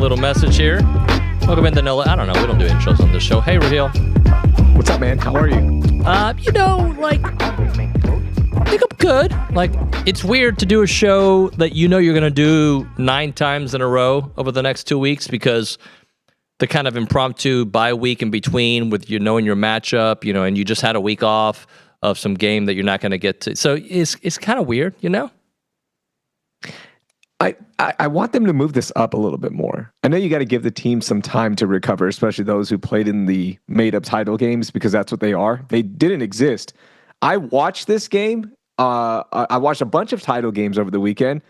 little message here. Welcome into No Layups. I don't know. We don't do intros on this show. Hey, Raheel. What's up, man? How are you? I think I'm good. It's weird to do a show that you know you're going to do 9 times in a row over the next 2 weeks because the kind of impromptu bye week in between with knowing your matchup, and you just had a week off of some game that you're not going to get to. So it's kind of weird, I want them to move this up a little bit more. I know you got to give the team some time to recover, especially those who played in the made-up title games, because that's what they are. They didn't exist. I watched this game. I watched a bunch of title games over the weekend,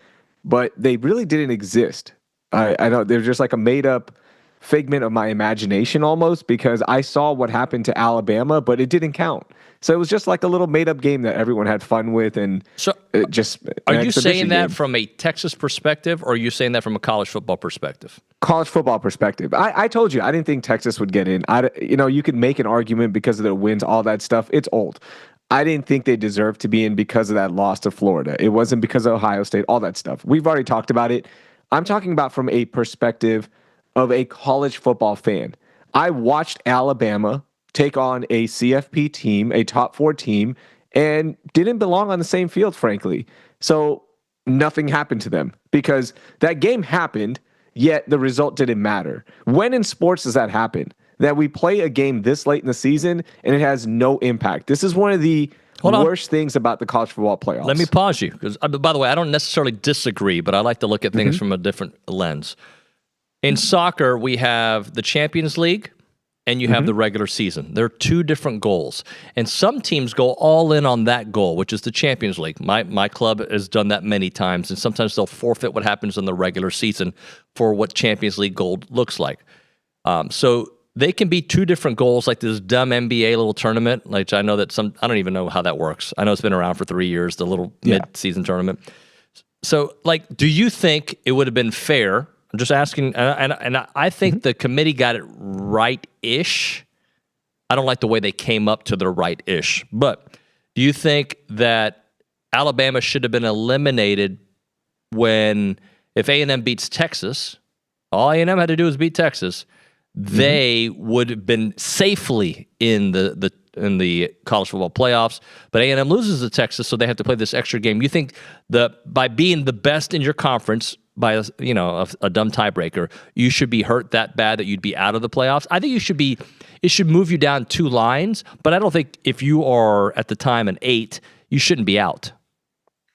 but they really didn't exist. I know they're just like a made-up figment of my imagination almost, because I saw what happened to Alabama, but it didn't count. So it was just like a little made-up game that everyone had fun with, and so just are you saying that from a Texas perspective, or are you saying that from a college football perspective? College football perspective. I told you I didn't think Texas would get in. You could make an argument because of their wins, all that stuff. It's old. I didn't think they deserved to be in because of that loss to Florida. It wasn't because of Ohio State, all that stuff. We've already talked about it. I'm talking about from a perspective of a college football fan. I watched Alabama take on a CFP team, a top 4 team, and didn't belong on the same field, frankly. So nothing happened to them because that game happened, yet the result didn't matter. When in sports does that happen? That we play a game this late in the season and it has no impact. This is one of the worst things about the college football playoffs. Let me pause you, because, by the way, I don't necessarily disagree, but I like to look at things from a different lens. In soccer, we have the Champions League, and you have the regular season. There are 2 different goals. And some teams go all in on that goal, which is the Champions League. My club has done that many times, and sometimes they'll forfeit what happens in the regular season for what Champions League goal looks like. So they can be 2 different goals, like this dumb NBA little tournament. Like I know that I don't even know how that works. I know it's been around for 3 years, the little mid-season tournament. So, do you think it would have been fair? I'm just asking, and I think the committee got it right-ish. I don't like the way they came up to the right-ish. But do you think that Alabama should have been eliminated if A&M beats Texas? All A&M had to do was beat Texas. They would have been safely in the college football playoffs, but A&M loses to Texas, so they have to play this extra game. You think by being the best in your conference, by a dumb tiebreaker, you should be hurt that bad that you'd be out of the playoffs? I think it should move you down 2 lines, but I don't think if you are at the time an 8, you shouldn't be out.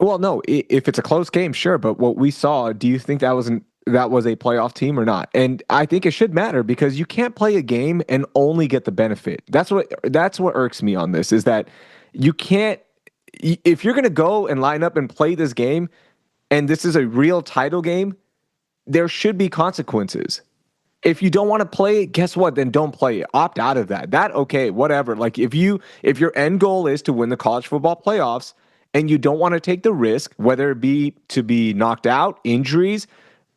Well, no, if it's a close game, sure, but what we saw, do you think that was a playoff team or not? And I think it should matter, because you can't play a game and only get the benefit. That's what irks me on this, is that you can't, if you're going to go and line up and play this game, and this is a real title game, there should be consequences. If you don't want to play it, guess what? Then don't play it. Opt out of that. Okay, whatever. Like if your end goal is to win the college football playoffs and you don't want to take the risk, whether it be to be knocked out, injuries,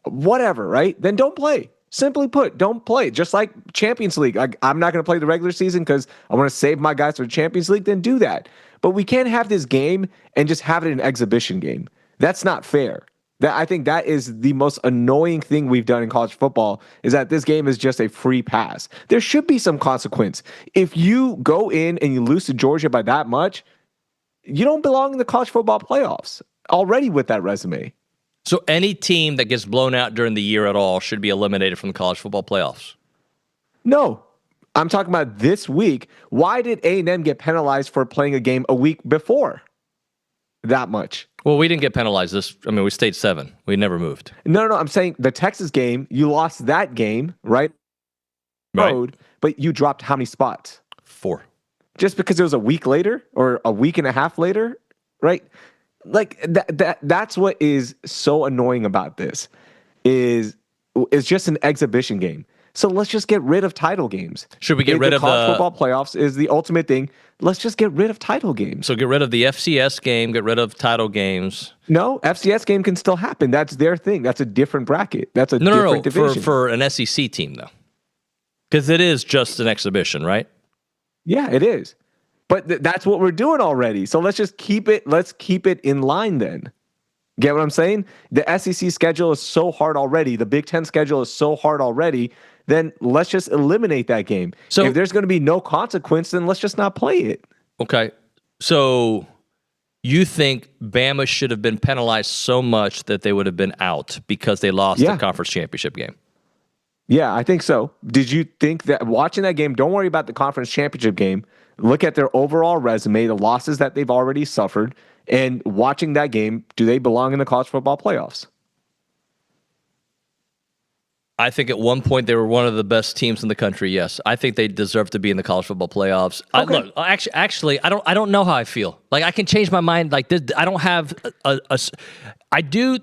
whatever, right? Then don't play. Simply put, don't play. Just like Champions League. I'm not going to play the regular season because I want to save my guys for the Champions League. Then do that. But we can't have this game and just have it an exhibition game. That's not fair. I think that is the most annoying thing we've done in college football, is that this game is just a free pass. There should be some consequence. If you go in and you lose to Georgia by that much, you don't belong in the college football playoffs already with that resume. So any team that gets blown out during the year at all should be eliminated from the college football playoffs? No. I'm talking about this week. Why did A&M get penalized for playing a game a week before? That much. Well, we didn't get penalized. We stayed 7. We never moved. No. I'm saying the Texas game, you lost that game, right? Road, but you dropped how many spots? 4. Just because it was a week later or a week and a half later, right? Like that's what is so annoying about this is just an exhibition game. So let's just get rid of title games. Should we get rid of the college football playoffs is the ultimate thing. Let's just get rid of title games. So get rid of the FCS game, get rid of title games. No, FCS game can still happen. That's their thing. That's a different bracket. That's a different division. For an SEC team though. Because it is just an exhibition, right? Yeah, it is. But that's what we're doing already. So let's just keep it in line then. Get what I'm saying? The SEC schedule is so hard already. The Big Ten schedule is so hard already. Then let's just eliminate that game. So if there's going to be no consequence, then let's just not play it. Okay. So you think Bama should have been penalized so much that they would have been out because they lost the conference championship game? Yeah, I think so. Did you think that watching that game, don't worry about the conference championship game. Look at their overall resume, the losses that they've already suffered, and watching that game, do they belong in the college football playoffs? I think at one point they were one of the best teams in the country. Yes, I think they deserve to be in the college football playoffs. Okay. Look, actually, I don't know how I feel. Like I can change my mind. Like this, I don't have I do.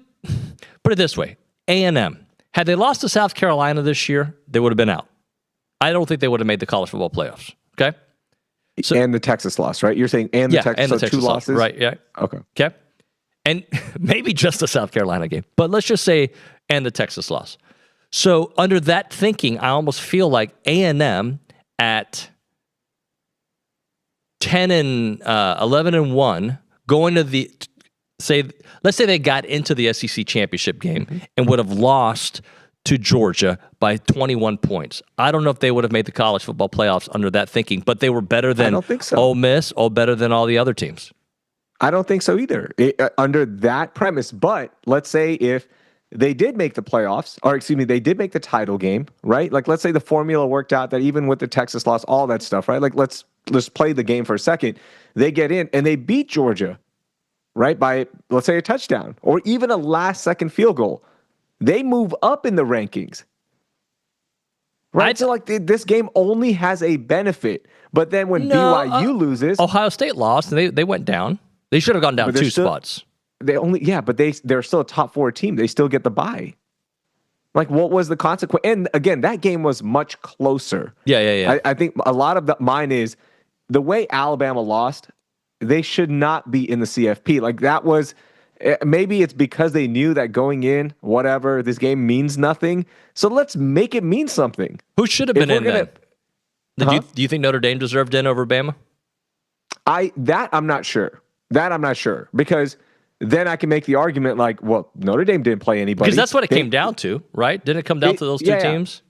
Put it this way: A&M, had they lost to South Carolina this year, they would have been out. I don't think they would have made the college football playoffs. Okay. So, and the Texas loss, right? You're saying and the Texas, and the so Texas two loss, losses, right? Yeah. Okay. Okay. And maybe just the South Carolina game, but let's just say and the Texas loss. So under that thinking, I almost feel like A&M at 10 and 11 and 1 going to the let's say they got into the SEC championship game and would have lost to Georgia by 21 points. I don't know if they would have made the college football playoffs under that thinking, but they were better than Ole Miss or better than all the other teams. I don't think so either under that premise. But let's say if they did make the playoffs, or excuse me, they did make the title game, right? Like, let's say the formula worked out that even with the Texas loss, all that stuff, right? Like, let's play the game for a second. They get in and they beat Georgia, right? By, let's say, a touchdown or even a last-second field goal. They move up in the rankings, right? So, like, this game only has a benefit. But then when BYU loses... Ohio State lost, and they went down. They should have gone down two spots. But they're still a top 4 team. They still get the bye. Like, what was the consequence? And again, that game was much closer. Yeah. I think a lot of mine is the way Alabama lost. They should not be in the CFP. Like, that was maybe it's because they knew that going in, whatever, this game means nothing. So let's make it mean something. Who should have been in then? Do you think Notre Dame deserved in over Bama? I'm not sure. Because then I can make the argument like, well, Notre Dame didn't play anybody. Because that's what it came down to, right? Didn't it come down to those two teams?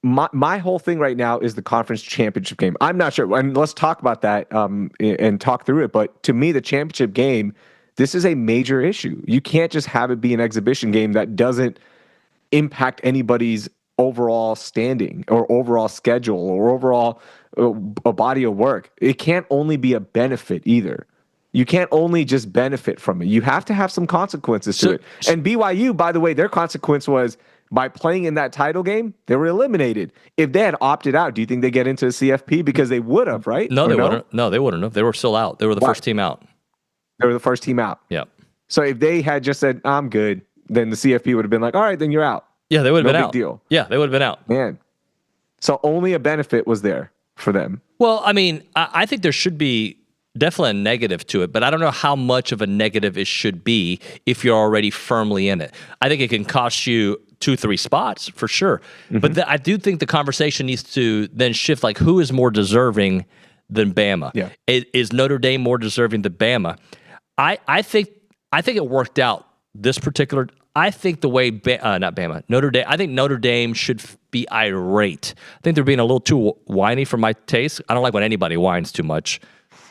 My whole thing right now is the conference championship game. I'm not sure. And let's talk about that and talk through it. But to me, the championship game, this is a major issue. You can't just have it be an exhibition game that doesn't impact anybody's overall standing or overall schedule or overall a body of work. It can't only be a benefit either. You can't only just benefit from it. You have to have some consequences to it. And BYU, by the way, their consequence was by playing in that title game, they were eliminated. If they had opted out, do you think they get into the CFP? Because they would have, right? No, they wouldn't. No, they wouldn't have. They were still out. They were the first team out. They were the first team out. Yeah. So if they had just said, I'm good, then the CFP would have been like, all right, then you're out. Yeah, they would have been out. No big deal. Yeah, they would have been out. Man. So only a benefit was there for them. Well, I mean, I think there should be definitely a negative to it, but I don't know how much of a negative it should be if you're already firmly in it. I think it can cost you 2-3 spots for sure. But I do think the conversation needs to then shift, like, who is more deserving than Bama? Yeah. Is Notre Dame more deserving than Bama? I think it worked out this particular. I think the way not Bama, Notre Dame. I think Notre Dame should be irate. I think they're being a little too whiny for my taste. I don't like when anybody whines too much.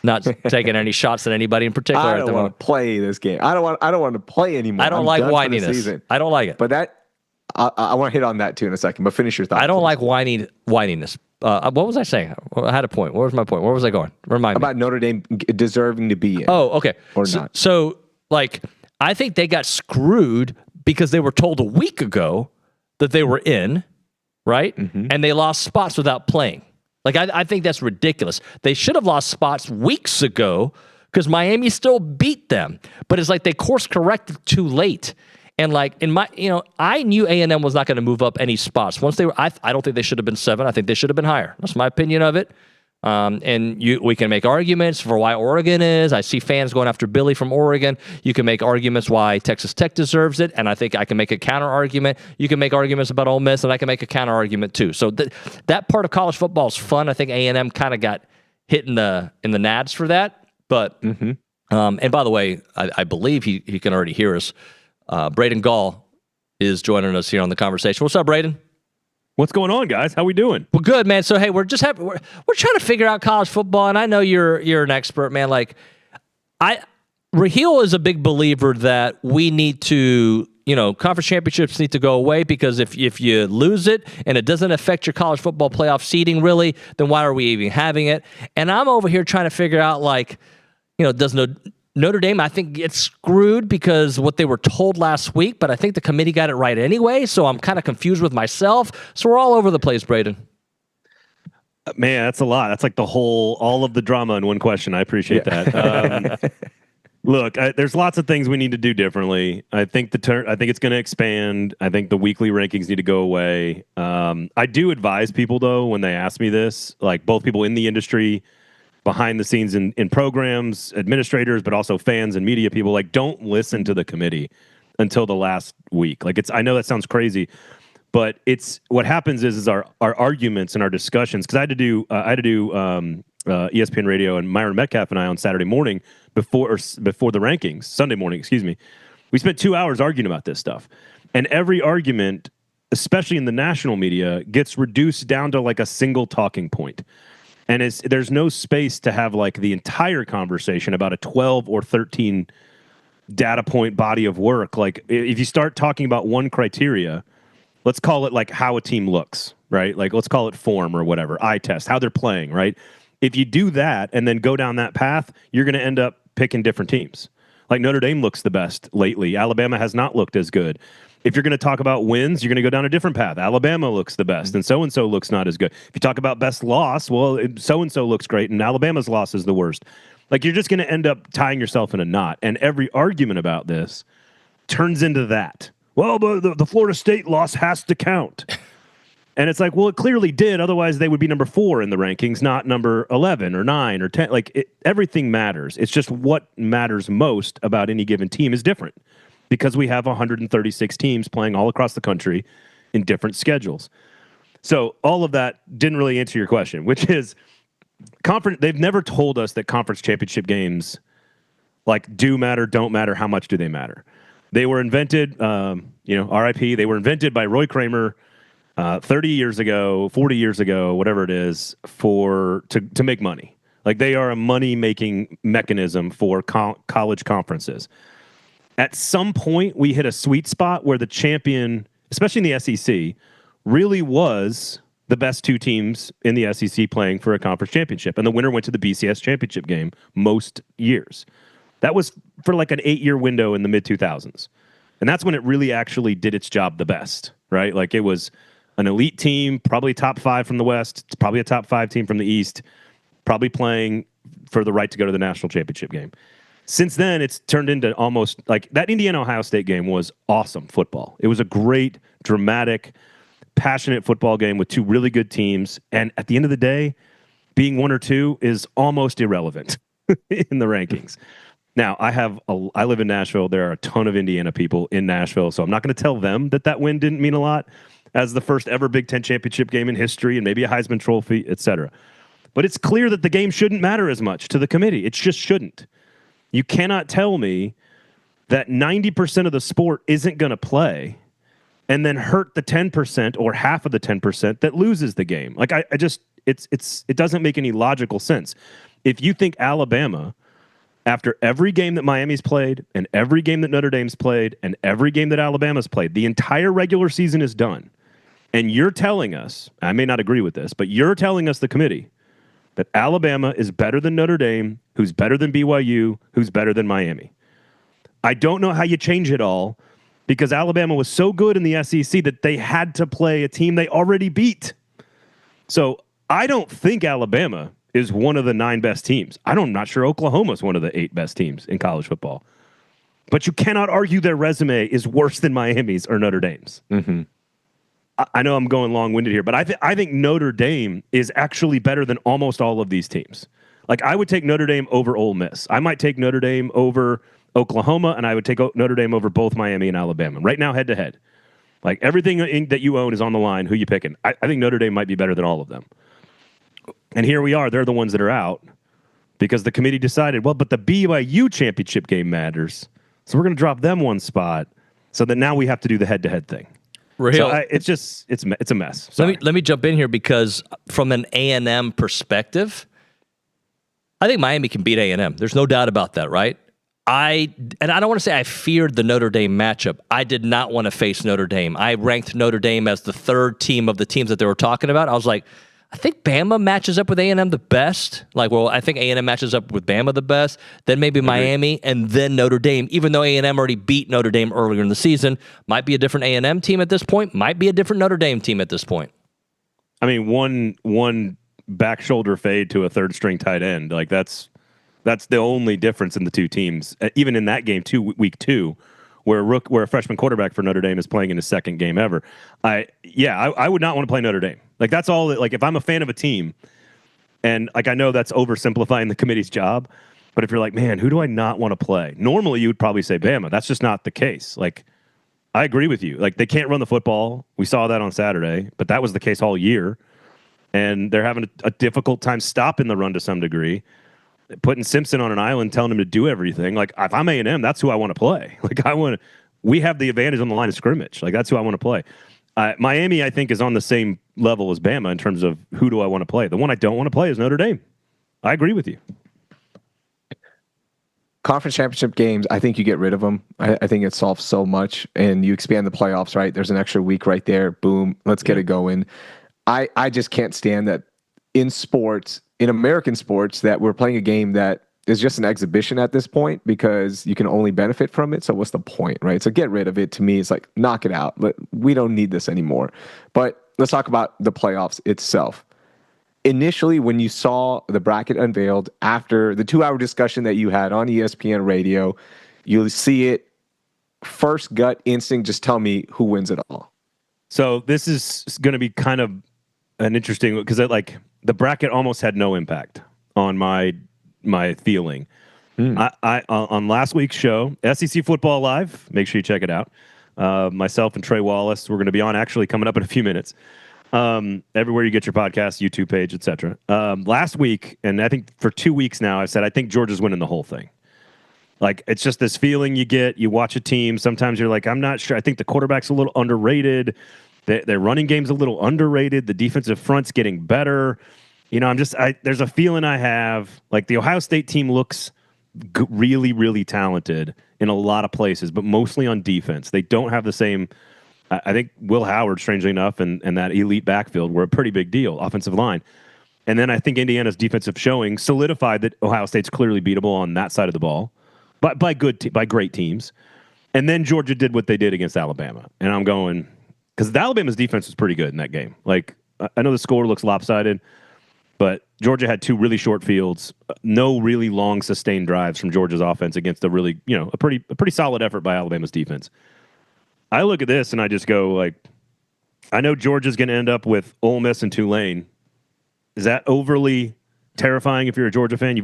Not taking any shots at anybody in particular. I don't want to play this game. I don't want to play anymore. I don't like whininess. I don't like it. But I want to hit on that too in a second. But finish your thought. I don't like whininess. What was I saying? I had a point. What was my point? Where was I going? Remind me. About Notre Dame deserving to be in. Oh, okay. Or not. So, like, I think they got screwed because they were told a week ago that they were in, right? And they lost spots without playing. Like, I think that's ridiculous. They should have lost spots weeks ago because Miami still beat them. But it's like they course corrected too late. And like I knew A&M was not going to move up any spots. Once they were, I don't think they should have been 7. I think they should have been higher. That's my opinion of it. And we can make arguments for why Oregon is. I see fans going after Billy from Oregon. You can make arguments why Texas Tech deserves it, and I think I can make a counter argument. You can make arguments about Ole Miss, and I can make a counter argument too. So that part of college football is fun. I think A&M kind of got hit in the nads for that, but And by the way, I believe he can already hear us. Braden Gall is joining us here on the conversation. What's up, Braden? What's going on, guys? How we doing? Well, good, man. So, hey, we're trying to figure out college football, and I know you're an expert, man. Like, Raheel is a big believer that we need to, conference championships need to go away because if you lose it and it doesn't affect your college football playoff seeding really, then why are we even having it? And I'm over here trying to figure out, like, does Notre Dame, I think, gets screwed because what they were told last week, but I think the committee got it right anyway, so I'm kind of confused with myself. So we're all over the place, Braden. Man, that's a lot. That's like all of the drama in one question. I appreciate that. Look, there's lots of things we need to do differently. I think it's going to expand. I think the weekly rankings need to go away. I do advise people, though, when they ask me this, like both people in the industry, behind the scenes in programs, administrators, but also fans and media people, like, don't listen to the committee until the last week. Like, I know that sounds crazy, but it's what happens is our arguments and our discussions. Because I had to do ESPN Radio and Myron Metcalf and I on Saturday morning before the rankings, Sunday morning, excuse me. We spent 2 hours arguing about this stuff, and every argument, especially in the national media, gets reduced down to like a single talking point. And there's no space to have like the entire conversation about a 12 or 13 data point body of work. Like, if you start talking about one criteria, let's call it like how a team looks, right? Like, let's call it form or whatever, eye test, how they're playing, right? If you do that and then go down that path, you're going to end up picking different teams. Like, Notre Dame looks the best lately. Alabama has not looked as good. If you're going to talk about wins, you're going to go down a different path. Alabama looks the best, and so looks not as good. If you talk about best loss, well, so-and-so looks great, and Alabama's loss is the worst. Like, you're just going to end up tying yourself in a knot. And every argument about this turns into that. Well, but the Florida State loss has to count. And it's like, well, it clearly did. Otherwise, they would be number 4 in the rankings, not number 11 or 9 or 10. Like, everything matters. It's just what matters most about any given team is different, because we have 136 teams playing all across the country in different schedules. So all of that didn't really answer your question, which is they've never told us that conference championship games like do matter, don't matter, how much do they matter. They were invented, RIP, they were invented by Roy Kramer 30 years ago, 40 years ago, whatever it is, to make money. Like, they are a money-making mechanism for college conferences. At some point, we hit a sweet spot where the champion, especially in the SEC, really was the best 2 teams in the SEC playing for a conference championship. And the winner went to the BCS championship game most years. That was for like an 8-year window in the mid-2000s. And that's when it really actually did its job the best, right? Like, it was an elite team, probably top 5 from the West, probably a top 5 team from the East, probably playing for the right to go to the national championship game. Since then, it's turned into almost like that Indiana-Ohio State game was awesome football. It was a great, dramatic, passionate football game with 2 really good teams. And at the end of the day, being 1 or 2 is almost irrelevant in the rankings. Now, I live in Nashville. There are a ton of Indiana people in Nashville, so I'm not going to tell them that win didn't mean a lot as the first ever Big Ten championship game in history and maybe a Heisman Trophy, etc. But it's clear that the game shouldn't matter as much to the committee. It just shouldn't. You cannot tell me that 90% of the sport isn't going to play and then hurt the 10% or half of the 10% that loses the game. Like, it doesn't make any logical sense. If you think Alabama, after every game that Miami's played and every game that Notre Dame's played and every game that Alabama's played, the entire regular season is done, and you're telling us, I may not agree with this, but you're telling us, the committee, that Alabama is better than Notre Dame, who's better than BYU, who's better than Miami. I don't know how you change it all, because Alabama was so good in the SEC that they had to play a team they already beat. So I don't think Alabama is one of the 9 best teams. I'm not sure Oklahoma's one of the 8 best teams in college football. But you cannot argue their resume is worse than Miami's or Notre Dame's. Mm-hmm. I know I'm going long-winded here, but I think Notre Dame is actually better than almost all of these teams. Like, I would take Notre Dame over Ole Miss. I might take Notre Dame over Oklahoma, and I would take Notre Dame over both Miami and Alabama. Right now, head-to-head. Like, everything that you own is on the line. Who you picking? I think Notre Dame might be better than all of them. And here we are. They're the ones that are out. because the committee decided, well, but the BYU championship game matters, so we're going to drop them one spot, so that now we have to do the head-to-head thing. Raheel, So it's a mess. Sorry. let me jump in here, because from an A&M perspective, I think Miami can beat A&M. There's no doubt about that, right? I don't want to say I feared the Notre Dame matchup. I did not want to face Notre Dame. I ranked Notre Dame as the third team of the teams that they were talking about. I was like, I think Bama matches up with A&M the best. I think A&M matches up with Bama the best. Then maybe Miami, and then Notre Dame. Even though A&M already beat Notre Dame earlier in the season, might be a different A&M team at this point. Might be a different Notre Dame team at this point. I mean, one back shoulder fade to a third string tight end. Like that's the only difference in the two teams. Even in that game, week 2, where a freshman quarterback for Notre Dame is playing in his second game ever. I would not want to play Notre Dame. Like that's all. Like if I'm a fan of a team, and like I know that's oversimplifying the committee's job, but if you're like, man, who do I not want to play? Normally you would probably say Bama. That's just not the case. Like I agree with you. Like they can't run the football. We saw that on Saturday, but that was the case all year, and they're having a difficult time stopping the run to some degree. Putting Simpson on an island, telling him to do everything. Like if I'm A&M, that's who I want to play. Like we have the advantage on the line of scrimmage. Like that's who I want to play. Miami, I think, is on the same level as Bama in terms of who do I want to play. The one I don't want to play is Notre Dame. I agree with you. Conference championship games, I think you get rid of them. I think it solves so much, and you expand the playoffs, right? There's an extra week right there. Boom, let's get it going. I just can't stand that in sports, in American sports, that we're playing a game that is just an exhibition at this point because you can only benefit from it. So what's the point, right? So get rid of it. To me, it's like, knock it out. We don't need this anymore. But let's talk about the playoffs itself. Initially, when you saw the bracket unveiled after the 2-hour discussion that you had on ESPN radio, you'll see it. First gut instinct, just tell me who wins it all. So this is going to be kind of an interesting, because the bracket almost had no impact on my feeling. I on last week's show, SEC Football Live, make sure you check it out. Myself and Trey Wallace, we're going to be on actually coming up in a few minutes. Everywhere you get your podcast, YouTube page, etc. Last week, and I think for 2 weeks now, I've said I think Georgia's winning the whole thing. Like it's just this feeling you get. You watch a team, sometimes you're like, I'm not sure. I think the quarterback's a little underrated. Their running game's a little underrated. The defensive front's getting better. You know, there's a feeling I have, like the Ohio State team looks really, really talented in a lot of places, but mostly on defense. They don't have the same, I think Will Howard, strangely enough, and that elite backfield were a pretty big deal, offensive line. And then I think Indiana's defensive showing solidified that Ohio State's clearly beatable on that side of the ball, but by great teams. And then Georgia did what they did against Alabama. And I'm going, because Alabama's defense was pretty good in that game. Like, I know the score looks lopsided, but Georgia had 2 really short fields, no really long sustained drives from Georgia's offense against a really, a pretty solid effort by Alabama's defense. I look at this and I just go, like, I know Georgia's going to end up with Ole Miss and Tulane. Is that overly terrifying if you're a Georgia fan?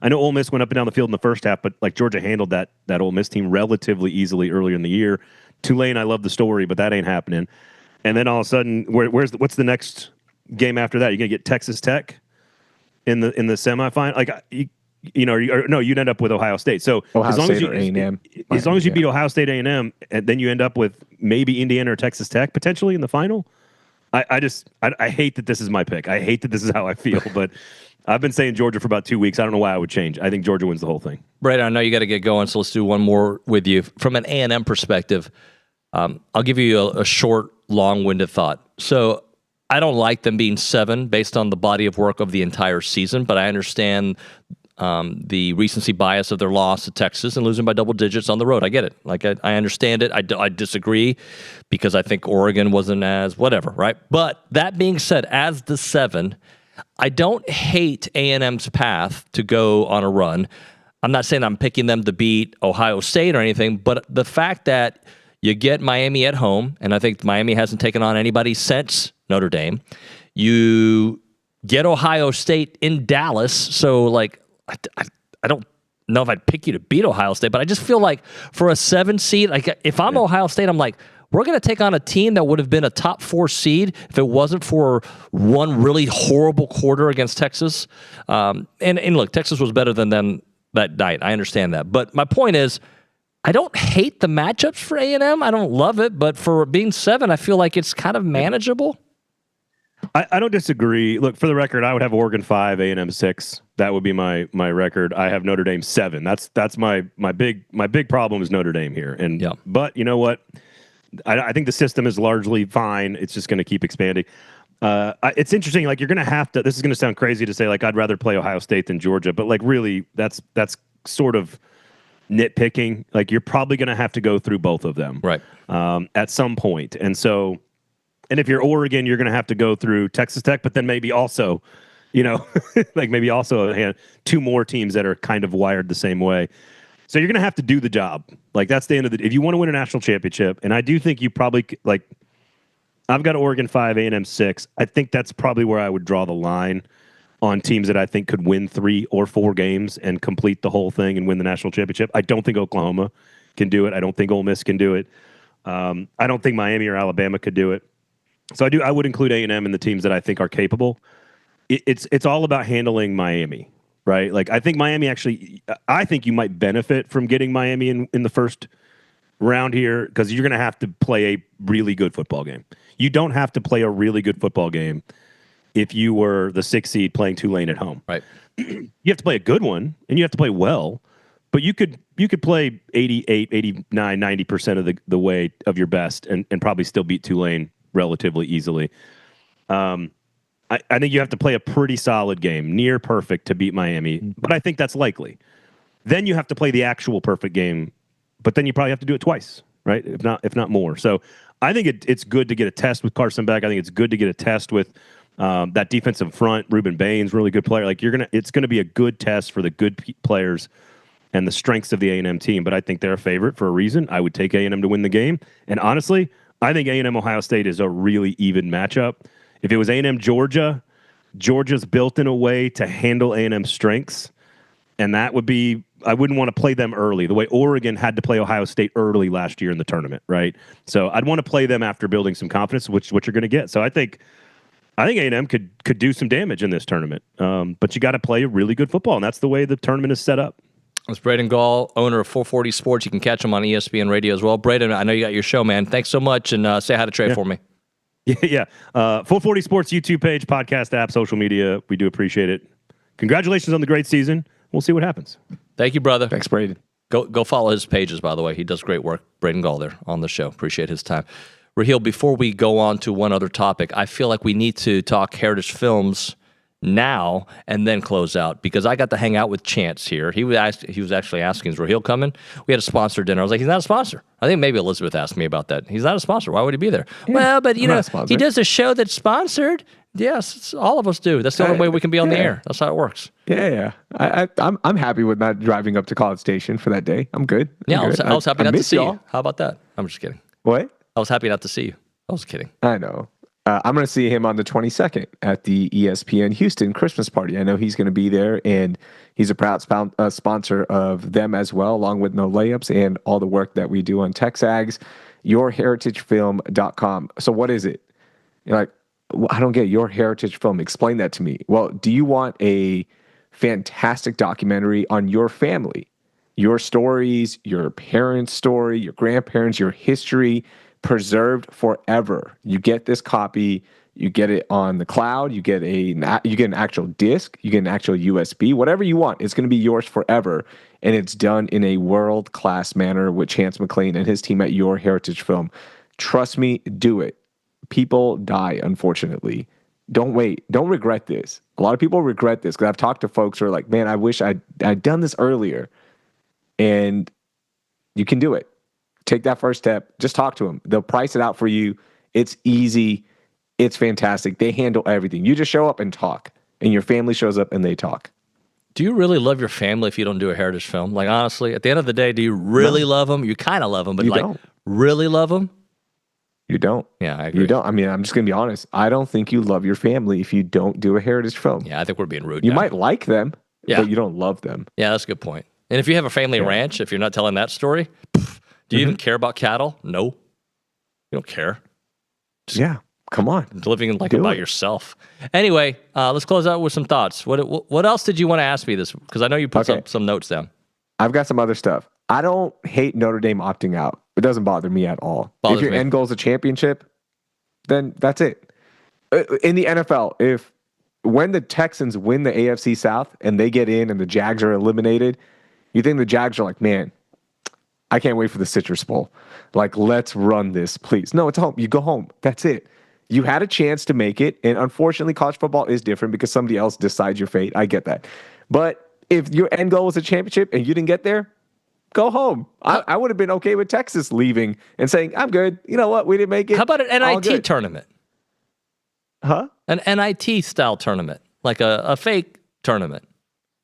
I know Ole Miss went up and down the field in the first half, but like Georgia handled that Ole Miss team relatively easily earlier in the year. Tulane, I love the story, but that ain't happening. And then all of a sudden, what's the next game after that? You're gonna get Texas Tech in the semifinal. Like you'd end up with Ohio State. So as long as you beat Ohio State A&M, and then you end up with maybe Indiana or Texas Tech potentially in the final. I hate that this is my pick. I hate that this is how I feel, but I've been saying Georgia for about 2 weeks. I don't know why I would change. I think Georgia wins the whole thing. Braden, I know you got to get going, so let's do one more with you. From an A&M perspective, I'll give you a short, long-winded thought. So I don't like them being 7 based on the body of work of the entire season, but I understand the recency bias of their loss to Texas and losing by double digits on the road. I get it. Like I understand it. I disagree because I think Oregon wasn't as whatever, right? But that being said, as the 7, I don't hate A&M's path to go on a run. I'm not saying I'm picking them to beat Ohio State or anything, but the fact that you get Miami at home, and I think Miami hasn't taken on anybody since Notre Dame. You get Ohio State in Dallas, so like I don't know if I'd pick you to beat Ohio State, but I just feel like for a 7 seed, like if I'm Ohio State, I'm like, we're going to take on a team that would have been a top 4 seed if it wasn't for one really horrible quarter against Texas. And look, Texas was better than them that night. I understand that. But my point is, I don't hate the matchups for A&M. I don't love it, but for being 7, I feel like it's kind of manageable. I don't disagree. Look, for the record, I would have Oregon 5, A&M 6. That would be my record. I have Notre Dame 7. That's my big problem is Notre Dame here. And but you know what? I think the system is largely fine. It's just going to keep expanding. It's interesting. Like, you're going to have to. This is going to sound crazy to say, like, I'd rather play Ohio State than Georgia, but like, really, that's sort of nitpicking. Like, you're probably going to have to go through both of them, right? At some point. And so, and if you're Oregon, you're going to have to go through Texas Tech, but then maybe also, like maybe also 2 more teams that are kind of wired the same way. So you're going to have to do the job. Like, that's the end of if you want to win a national championship, and I do think you probably, like, I've got Oregon 5, A&M 6. I think that's probably where I would draw the line on teams that I think could win 3 or 4 games and complete the whole thing and win the national championship. I don't think Oklahoma can do it. I don't think Ole Miss can do it. I don't think Miami or Alabama could do it. So I would include A&M in the teams that I think are capable. It's all about handling Miami. Right? Like, I think Miami I think you might benefit from getting Miami in the first round here, because you're going to have to play a really good football game. You don't have to play a really good football game if you were the 6th seed playing Tulane at home. Right. You have to play a good one, and you have to play well, but you could play 88, 89, 90% of the way of your best and probably still beat Tulane relatively easily. I think you have to play a pretty solid game, near perfect, to beat Miami, but I think that's likely. Then you have to play the actual perfect game, but then you probably have to do it twice, right? If not more. So I think it's good to get a test with Carson Beck. I think it's good to get a test with that defensive front. Ruben Baines, really good player. Like, it's gonna be a good test for the good players and the strengths of the A&M team. But I think they're a favorite for a reason. I would take A&M to win the game, and honestly, I think A&M Ohio State is a really even matchup. If it was A&M Georgia, Georgia's built in a way to handle A&M's strengths, and that would be, I wouldn't want to play them early, the way Oregon had to play Ohio State early last year in the tournament, right? So I'd want to play them after building some confidence, which you're going to get. So I think A&M could do some damage in this tournament, but you got to play a really good football, and that's the way the tournament is set up. It's Braden Gall, owner of 440 Sports. You can catch him on ESPN Radio as well. Braden, I know you got your show, man. Thanks so much, and say hi to Trey for me. Yeah. 440 Sports YouTube page, podcast app, social media. We do appreciate it. Congratulations on the great season. We'll see what happens. Thank you, brother. Thanks, Braden. Go follow his pages, by the way. He does great work. Braden Gall there on the show. Appreciate his time. Raheel, before we go on to one other topic, I feel like we need to talk Heritage Films now and then close out, because I got to hang out with Chance here. He was actually asking, is Raheel coming? We had a sponsor dinner. I was like, he's not a sponsor. I think maybe Elizabeth asked me about that. He's not a sponsor. Why would he be there? Yeah, well, but he does a show that's sponsored. Yes, all of us do. That's the only way we can be on the air. That's how it works. Yeah. I'm happy with not driving up to College Station for that day. I'm good. I was happy not to see you. How about that? I'm just kidding. What? I was happy not to see you. I was kidding. I know. I'm going to see him on the 22nd at the ESPN Houston Christmas party. I know he's going to be there, and he's a proud sponsor of them as well, along with No Layups and all the work that we do on TexAgs, yourheritagefilm.com. So what is it? You're like, I don't get Your Heritage Film. Explain that to me. Well, do you want a fantastic documentary on your family, your stories, your parents' story, your grandparents, your history, preserved forever? You get this copy, you get it on the cloud, you get an actual disc, you get an actual USB, whatever you want. It's going to be yours forever, and it's done in a world-class manner with Chance McLean and his team at Your Heritage Film. Trust me, do it. People die, unfortunately. Don't wait. Don't regret this. A lot of people regret this, because I've talked to folks who are like, man, I wish I'd done this earlier. And you can do it. Take that first step. Just talk to them. They'll price it out for you. It's easy. It's fantastic. They handle everything. You just show up and talk, and your family shows up and they talk. Do you really love your family if you don't do a Heritage Film? Like, honestly, at the end of the day, do you really love them? You kind of love them, but you don't. Really love them? You don't. Yeah, I agree. You don't. I mean, I'm just going to be honest. I don't think you love your family if you don't do a Heritage Film. Yeah, I think we're being rude. You might like them, but you don't love them. Yeah, that's a good point. And if you have a family ranch, if you're not telling that story, do you even care about cattle? No. You don't care. Yeah, come on. Living like by yourself. Anyway, let's close out with some thoughts. What else did you want to ask me this? Because I know you put some notes down. I've got some other stuff. I don't hate Notre Dame opting out. It doesn't bother me at all. If your end goal is a championship, then that's it. In the NFL, when the Texans win the AFC South and they get in and the Jags are eliminated, you think the Jags are like, man, I can't wait for the Citrus Bowl. Like, let's run this, please. No, it's home. You go home. That's it. You had a chance to make it, and unfortunately, college football is different because somebody else decides your fate. I get that. But if your end goal was a championship and you didn't get there, go home. I would have been okay with Texas leaving and saying, I'm good. You know what? We didn't make it. How about an NIT tournament? Huh? An NIT style tournament, like a fake tournament.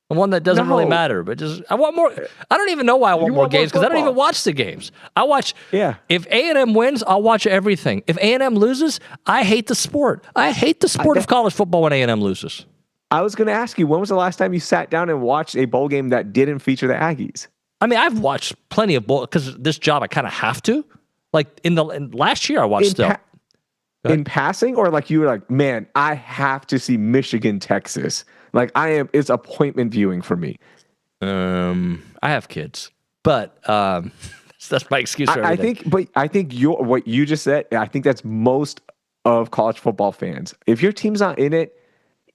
One that doesn't really matter, but just I want more. I don't even know why I want more games because I don't even watch the games. I watch. Yeah. If A&M wins, I'll watch everything. If A&M loses, I hate the sport. I hate the sport of college football when A&M loses. I was going to ask you, when was the last time you sat down and watched a bowl game that didn't feature the Aggies? I mean, I've watched plenty of bowl because this job I kind of have to. Like in last year, I watched still. In passing, or like you were like, man, I have to see Michigan, Texas. Like it's appointment viewing for me. I have kids, but that's my excuse for everything. I think what you just said, I think that's most of college football fans. If your team's not in it,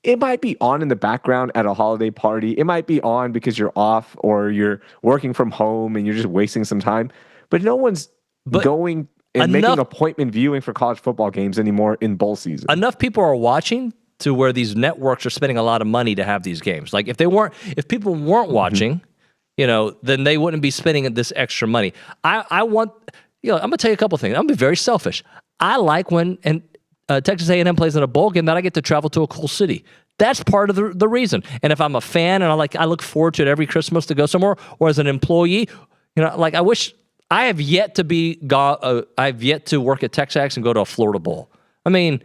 it might be on in the background at a holiday party. It might be on because you're off or you're working from home and you're just wasting some time. But no one's going and making appointment viewing for college football games anymore in bowl season. Enough people are watching to where these networks are spending a lot of money to have these games. Like if people weren't watching, then they wouldn't be spending this extra money. I want, I'm gonna tell you a couple things. I'm gonna be very selfish. I like when Texas A&M plays in a bowl game that I get to travel to a cool city. That's part of the reason. And if I'm a fan and I look forward to it every Christmas to go somewhere, or as an employee, I wish. I have yet to I've yet to work at TexAgs and go to a Florida Bowl. I mean,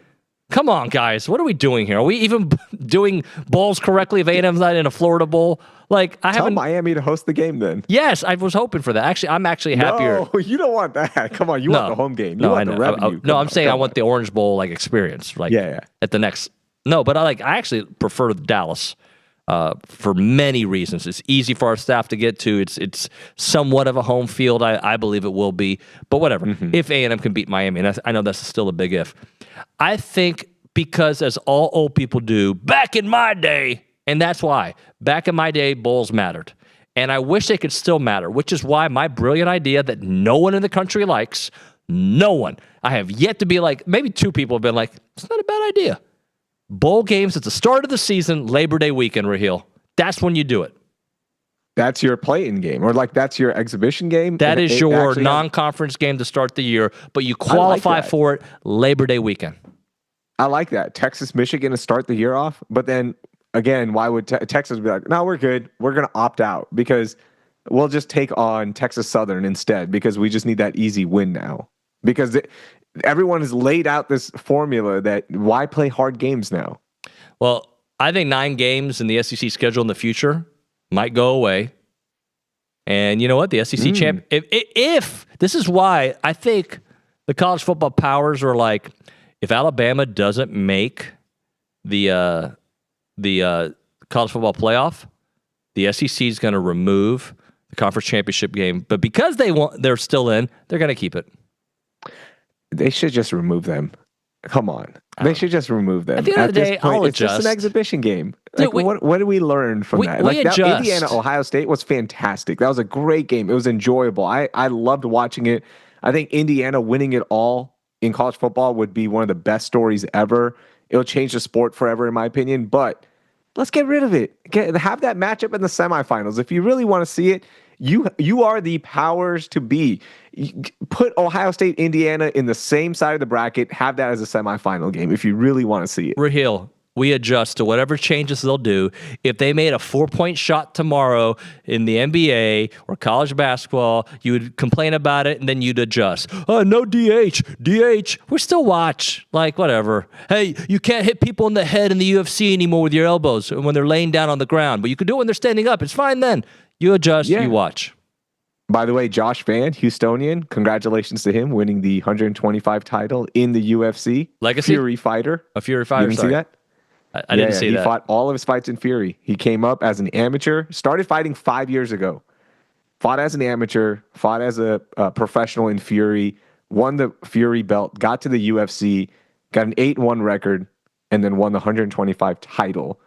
come on, guys. What are we doing here? Are we even doing bowls correctly if A&M's not in a Florida Bowl? Tell Miami to host the game then. Yes, I was hoping for that. Actually, I'm actually happier. No, you don't want that. Come on, you want the home game. You want the revenue. I'm saying I want the Orange Bowl experience. At the next. No, but I actually prefer Dallas. For many reasons. It's easy for our staff to get to. It's somewhat of a home field. I believe it will be. But whatever. If A&M can beat Miami, and I know that's still a big if. I think because, as all old people do, back in my day, and that's why, back in my day, bowls mattered. And I wish they could still matter, which is why my brilliant idea that no one in the country likes, no one. I have yet to be maybe two people have been like, it's not a bad idea. Bowl games at the start of the season, Labor Day weekend, Raheel. That's when you do it. That's your play-in game, or that's your exhibition game. That is your non-conference game to start the year, but you qualify for it Labor Day weekend. I like that. Texas, Michigan to start the year off, but then again, why would Texas be like, no, we're good. We're going to opt out because we'll just take on Texas Southern instead because we just need that easy win now. Because everyone has laid out this formula that why play hard games now? Well, I think 9 games in the SEC schedule in the future might go away. And you know what? The SEC champ. If this is why I think the college football powers are like, if Alabama doesn't make the college football playoff, the SEC is going to remove the conference championship game. But because they're still in, they're going to keep it. They should just remove them. Come on. They should just remove them. At the end of the day, I'll adjust. It's just an exhibition game. Dude, what did we learn from that? Indiana, Ohio State was fantastic. That was a great game. It was enjoyable. I loved watching it. I think Indiana winning it all in college football would be one of the best stories ever. It'll change the sport forever, in my opinion. But let's get rid of it. Have that matchup in the semifinals. If you really want to see it, you are the powers to be. Put Ohio State, Indiana in the same side of the bracket. Have that as a semifinal game if you really want to see it. Raheel, we adjust to whatever changes they'll do. If they made a 4-point shot tomorrow in the NBA or college basketball, you would complain about it and then you'd adjust. Oh, no DH. We still watch. Whatever. Hey, you can't hit people in the head in the UFC anymore with your elbows when they're laying down on the ground, but you can do it when they're standing up. It's fine then. You adjust, you watch. By the way, Josh Van, Houstonian, congratulations to him winning the 125 title in the UFC. Legacy? Fury fighter. A Fury fighter. You didn't see that? I didn't see that. He fought all of his fights in Fury. He came up as an amateur, started fighting 5 years ago. Fought as an amateur, fought as a professional in Fury, won the Fury belt, got to the UFC, got an 8-1 record, and then won the 125 title,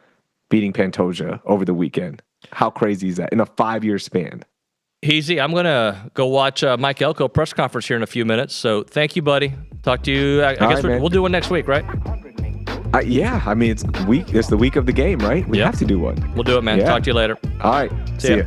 beating Pantoja over the weekend. How crazy is that in a 5-year span? Easy. I'm going to go watch Mike Elko press conference here in a few minutes. So thank you, buddy. Talk to you. I guess we'll do one next week, right? Yeah. I mean, it's the week of the game, right? We have to do one. We'll do it, man. Yeah. Talk to you later. All right. See ya.